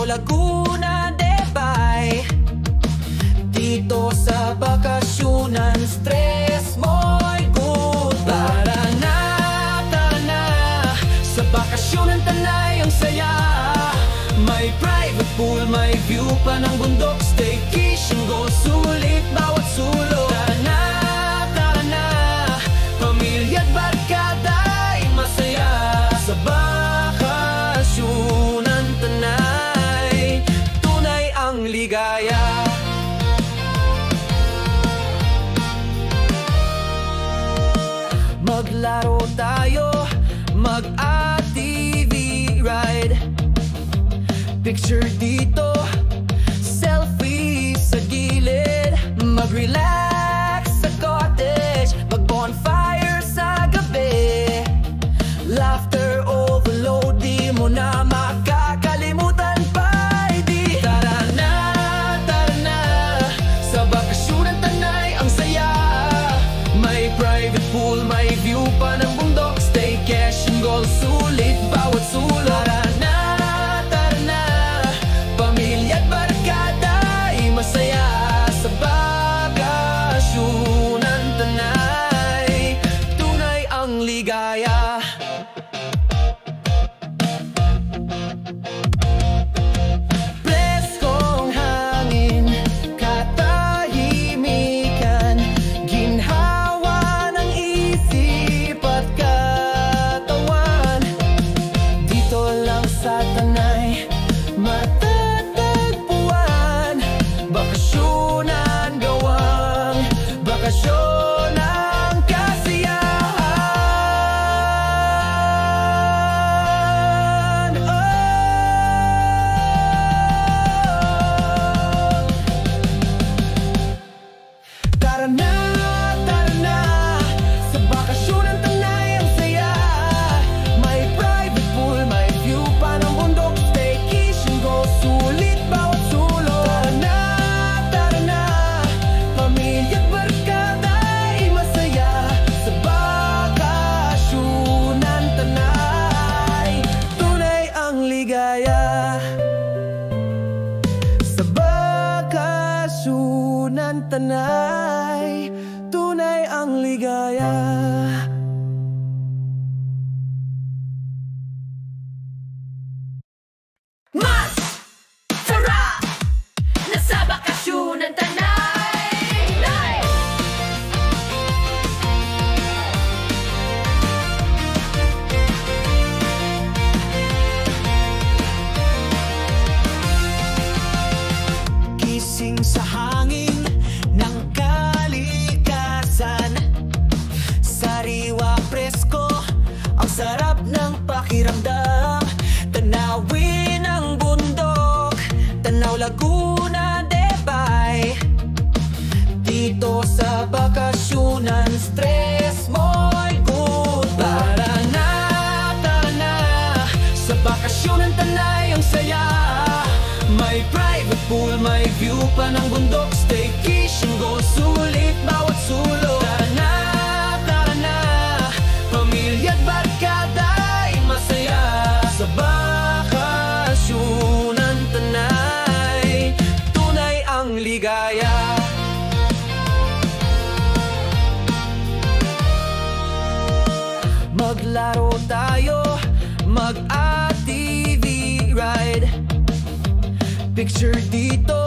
Tanaw, Laguna, Debay. Dito sa bakasyonan, stress mo'y goodbye. Tara na, sa bakasyonan Tanay ang saya. May private pool, may view pa ng bundok. Staycation goal, sulit bawat sulok. Tara na, pamilya at barkada'y masaya. Sa bakasyonan Tanay, tunay ang ligaya. Maglaro tayo, mag-ATV ride. Picture dito, selfie sa gilid. Mag-relax sa cottage, mag-bonfire sa gabi. Laughter overload, di mo na makakalimutan pa. Di tara na, sa bakasyonan Tanay ang saya. May private pool, may view pa ng bundok. Staycation goal, sulit bawat sulok. Tara na, pamilya at barkada'y masaya. Sa bakasyonan Tanay, tunay ang ligaya. Preskong hangin, katahimikan, ginhawa ng isip at katawan. Dito lang sa Tanay matatagpuan. Bakasyonan, gawang bakasyon ang kasiyahan. Tara na, sa bakasyonan Tanay ang saya. May private pool, may view pa ng bundok. Staycation goal, sulit bawat sulok. Tara na, pamilya at barkada'y masaya. Sa bakasyonan Tanay, tunay ang ligaya. Sa bakasyonan Tanay, tunay ang ligaya. Mas sarap na sa bakasyonan Tanay. Gising sa hangin ng kalikasan. Sariwa, presko, ang sarap ng pakiramdam. Tanawin ang bundok, Tanaw, Laguna, Debay. Dito sa bakasyonan, stress mo'y goodbye. Tara na, sa bakasyonan Tanay ang saya. May private pool, may view pa ng bundok. Staycation goal, sulit bawat sulok. Tara na, pamilya at barkada'y masaya. Sa bakasyonan Tanay, tunay ang ligaya. Maglaro tayo, mag-ATV ride. Picture dito,